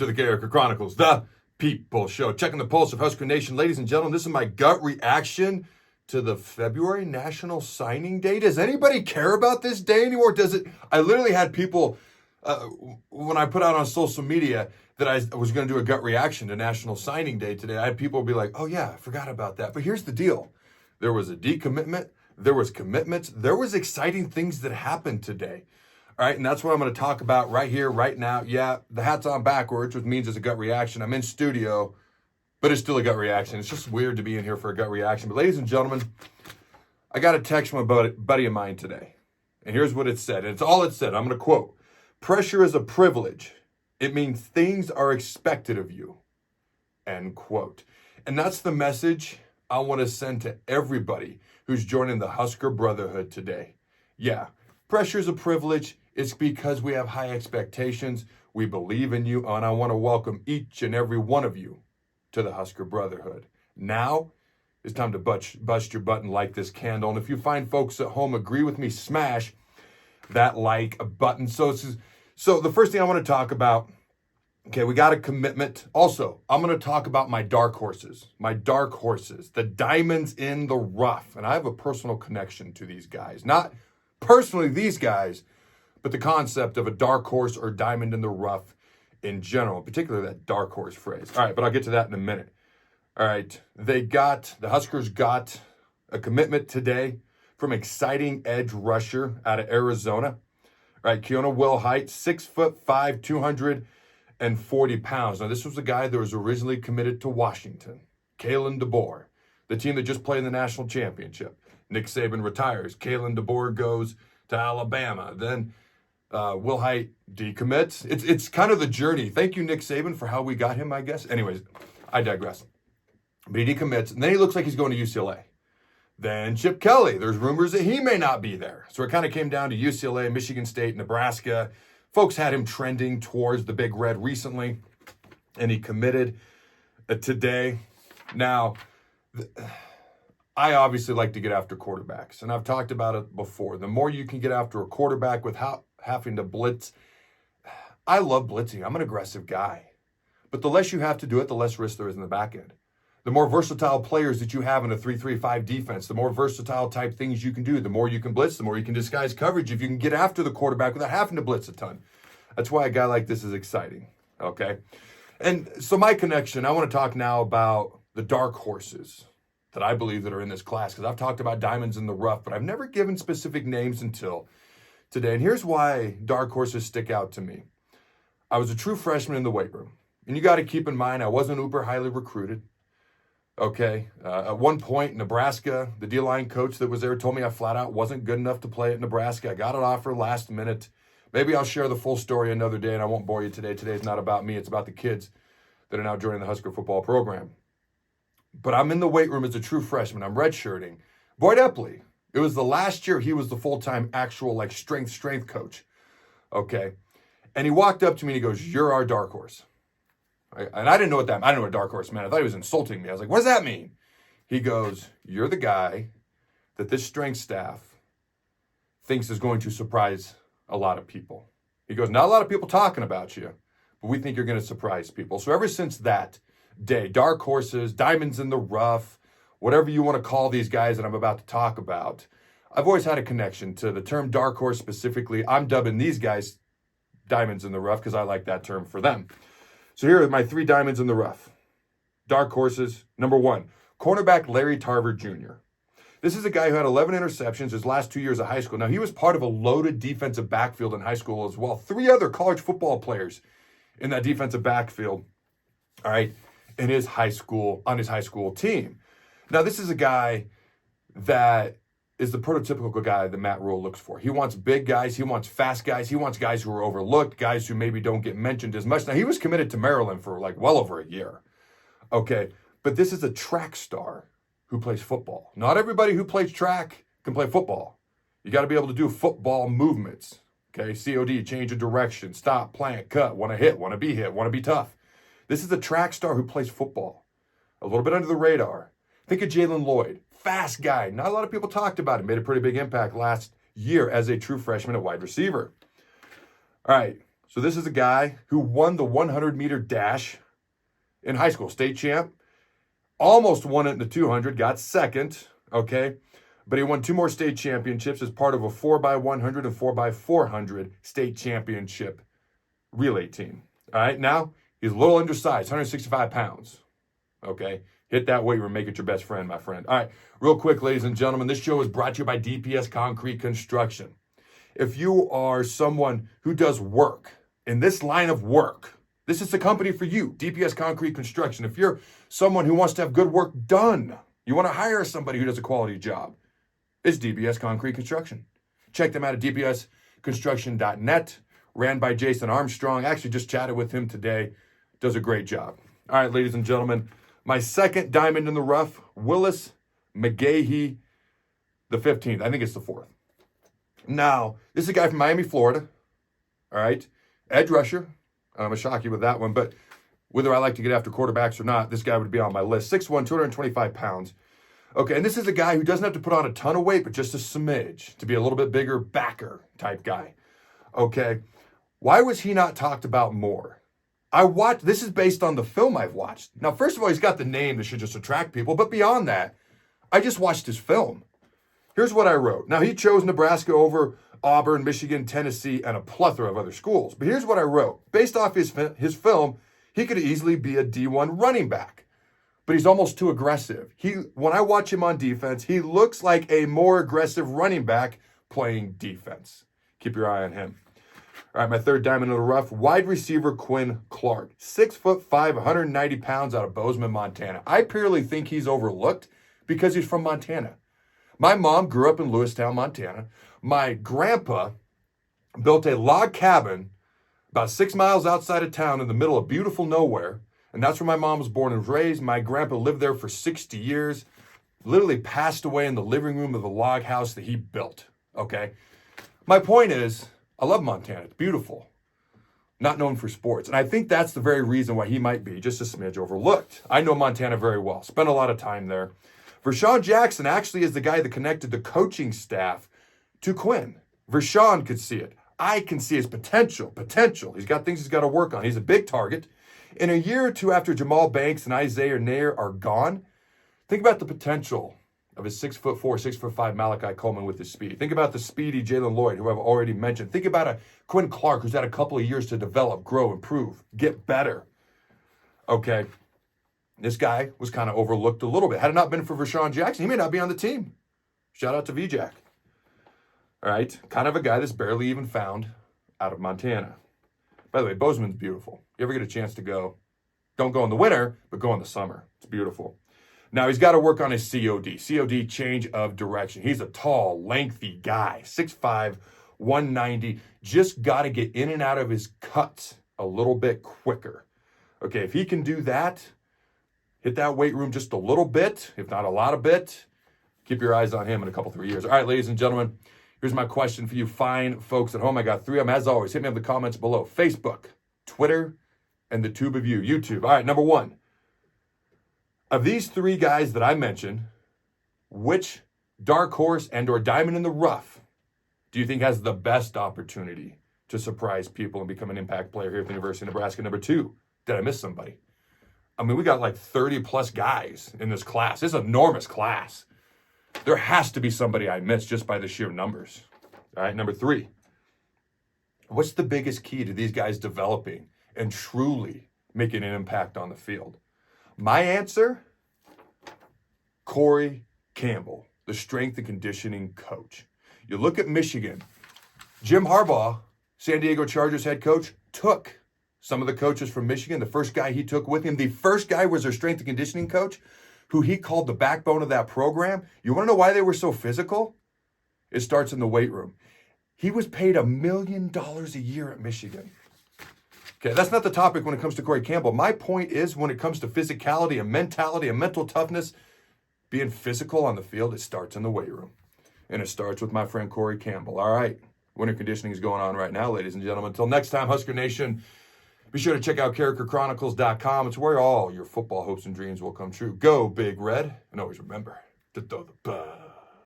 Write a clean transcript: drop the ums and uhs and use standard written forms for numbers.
the Carriker Chronicles, the People Show. Checking the pulse of Husker Nation. Ladies and gentlemen, this is my gut reaction to the February National Signing Day. Does anybody care about this day anymore? Does it? I literally had people, when I put out on social media that I was going to do a gut reaction to National Signing Day today, I had people be like, oh yeah, I forgot about that. But here's the deal. There was a decommitment. There was commitments. There was exciting things that happened today. All right, and that's what I'm going to talk about right here, right now. Yeah, the hat's on backwards, which means it's a gut reaction. I'm in studio, but it's still a gut reaction. It's just weird to be in here for a gut reaction. But ladies and gentlemen, I got a text from a buddy of mine today. And here's what it said. And it's all it said. I'm going to quote. Pressure is a privilege. It means things are expected of you. End quote. And that's the message I want to send to everybody who's joining the Husker Brotherhood today. Yeah, pressure is a privilege. It's because we have high expectations. We believe in you. And I want to welcome each and every one of you to the Husker Brotherhood. Now it's time to bust your butt and light this candle. And if you find folks at home agree with me, smash that like button. So the first thing I want to talk about, okay, we got a commitment. Also, I'm going to talk about my dark horses, the diamonds in the rough. And I have a personal connection to these guys. Not personally these guys, but the concept of a dark horse or diamond in the rough in general, particularly that dark horse phrase. All right, but I'll get to that in a minute. All right, the Huskers got a commitment today from exciting edge rusher out of Arizona. All right, Keona Wilhite, 6'5", 240 pounds. Now, this was a guy that was originally committed to Washington. Kalen DeBoer, the team that just played in the national championship. Nick Saban retires. Kalen DeBoer goes to Alabama. Then Wilhite decommits. It's kind of the journey. Thank you, Nick Saban, for how we got him, I guess. Anyways, I digress. But he decommits, and then he looks like he's going to UCLA. Then Chip Kelly, there's rumors that he may not be there. So it kind of came down to UCLA, Michigan State, Nebraska. Folks had him trending towards the Big Red recently, and he committed today. Now, I obviously like to get after quarterbacks, and I've talked about it before. The more you can get after a quarterback without having to blitz, I love blitzing. I'm an aggressive guy. But the less you have to do it, the less risk there is in the back end. The more versatile players that you have in a 3-3-5 defense, the more versatile type things you can do, the more you can blitz, the more you can disguise coverage if you can get after the quarterback without having to blitz a ton. That's why a guy like this is exciting, okay? And so my connection, I want to talk now about the dark horses that I believe that are in this class, because I've talked about diamonds in the rough, but I've never given specific names until today. And here's why dark horses stick out to me. I was a true freshman in the weight room. And you got to keep in mind, I wasn't uber highly recruited. Okay, at one point, Nebraska, the D-line coach that was there told me I flat out wasn't good enough to play at Nebraska. I got an offer last minute. Maybe I'll share the full story another day, and I won't bore you today. Today's not about me. It's about the kids that are now joining the Husker football program. But I'm in the weight room as a true freshman. I'm redshirting. Boyd Epley, it was the last year he was the full-time actual strength coach. Okay, and he walked up to me and he goes, "You're our dark horse." And I didn't know what a dark horse meant. I thought he was insulting me. I was like, what does that mean? He goes, "You're the guy that this strength staff thinks is going to surprise a lot of people." He goes, "Not a lot of people talking about you, but we think you're going to surprise people." So ever since that day, dark horses, diamonds in the rough, whatever you want to call these guys that I'm about to talk about, I've always had a connection to the term dark horse specifically. I'm dubbing these guys diamonds in the rough because I like that term for them. So here are my 3 diamonds in the rough. Dark horses. Number 1, cornerback Larry Tarver Jr. This is a guy who had 11 interceptions his last 2 years of high school. Now, he was part of a loaded defensive backfield in high school as well. 3 other college football players in that defensive backfield, all right, on his high school team. Now, this is a guy that is the prototypical guy that Matt Rule looks for. He wants big guys. He wants fast guys. He wants guys who are overlooked, guys who maybe don't get mentioned as much. Now, he was committed to Maryland for well over a year. Okay, but this is a track star who plays football. Not everybody who plays track can play football. You got to be able to do football movements. Okay, COD, change of direction, stop, plant, cut, want to hit, want to be hit, want to be tough. This is a track star who plays football. A little bit under the radar. Think of Jalen Lloyd. Fast guy. Not a lot of people talked about him. Made a pretty big impact last year as a true freshman at wide receiver. All right. So this is a guy who won the 100-meter dash in high school, state champ. Almost won it in the 200, got second, okay? But he won 2 more state championships as part of a 4x100 and 4x400 state championship relay team. All right, now he's a little undersized, 165 pounds, okay? Hit that weight room, make it your best friend, my friend. All right, real quick, ladies and gentlemen, this show is brought to you by DPS Concrete Construction. If you are someone who does work in this line of work, this is the company for you, DPS Concrete Construction. If you're someone who wants to have good work done, you want to hire somebody who does a quality job, it's DPS Concrete Construction. Check them out at dpsconstruction.net, ran by Jason Armstrong. Actually just chatted with him today, does a great job. All right, ladies and gentlemen, my second diamond in the rough, Willis McGahee, the 15th. I think it's the 4th. Now, this is a guy from Miami, Florida. All right, edge rusher. I'm going to shock you with that one, but whether I like to get after quarterbacks or not, this guy would be on my list. 6'1", 225 pounds. Okay, and this is a guy who doesn't have to put on a ton of weight, but just a smidge to be a little bit bigger backer type guy. Okay, why was he not talked about more? This is based on the film I've watched. Now, first of all, he's got the name that should just attract people, but beyond that, I just watched his film. Here's what I wrote. Now, he chose Nebraska over Auburn, Michigan, Tennessee, and a plethora of other schools. But here's what I wrote. Based off his film, he could easily be a D1 running back. But he's almost too aggressive. When I watch him on defense, he looks like a more aggressive running back playing defense. Keep your eye on him. All right, my third diamond in the rough, wide receiver Quinn Clark. 6'5", 190 pounds out of Bozeman, Montana. I purely think he's overlooked because he's from Montana. My mom grew up in Lewistown, Montana. My grandpa built a log cabin about 6 miles outside of town in the middle of beautiful nowhere. And that's where my mom was born and raised. My grandpa lived there for 60 years, literally passed away in the living room of the log house that he built, okay? My point is, I love Montana. It's beautiful. Not known for sports. And I think that's the very reason why he might be just a smidge overlooked. I know Montana very well. Spent a lot of time there. Vershawn Jackson actually is the guy that connected the coaching staff to Quinn. Vershawn could see it. I can see his potential. He's got things he's got to work on. He's a big target. In a year or two after Jamal Banks and Isaiah Nair are gone, think about the potential of his 6'4", 6'5" Malachi Coleman with his speed. Think about the speedy Jalen Lloyd, who I've already mentioned. Think about a Quinn Clark who's had a couple of years to develop, grow, improve, get better. Okay. This guy was kind of overlooked a little bit. Had it not been for Vershawn Jackson, he may not be on the team. Shout out to VJack. All right, kind of a guy that's barely even found out of Montana. By the way, Bozeman's beautiful. You ever get a chance to go, don't go in the winter, but go in the summer. It's beautiful. Now, he's got to work on his COD. COD, change of direction. He's a tall, lengthy guy, 6'5", 190. Just got to get in and out of his cuts a little bit quicker. Okay, if he can do that, hit that weight room just a little bit, if not a lot of bit, keep your eyes on him in a couple, 3 years. All right, ladies and gentlemen, here's my question for you fine folks at home. I got 3 of them. As always, hit me in the comments below. Facebook, Twitter, and the tube of you, YouTube. All right, number 1. Of these 3 guys that I mentioned, which dark horse and or diamond in the rough do you think has the best opportunity to surprise people and become an impact player here at the University of Nebraska? Number 2, did I miss somebody? I mean, we got like 30-plus guys in this class. It's an enormous class. There has to be somebody I missed just by the sheer numbers. All right, number 3. What's the biggest key to these guys developing and truly making an impact on the field? My answer, Corey Campbell, the strength and conditioning coach. You look at Michigan. Jim Harbaugh, San Diego Chargers head coach, took some of the coaches from Michigan. The first guy he took with him, the first guy was their strength and conditioning coach, who he called the backbone of that program. You want to know why they were so physical? It starts in the weight room. He was paid $1 million a year at Michigan. Okay, that's not the topic when it comes to Corey Campbell. My point is, when it comes to physicality and mentality and mental toughness, being physical on the field, it starts in the weight room. And it starts with my friend Corey Campbell. All right, winter conditioning is going on right now, ladies and gentlemen. Until next time, Husker Nation, be sure to check out CarrikerChronicles.com. It's where all your football hopes and dreams will come true. Go Big Red, and always remember to throw the bug.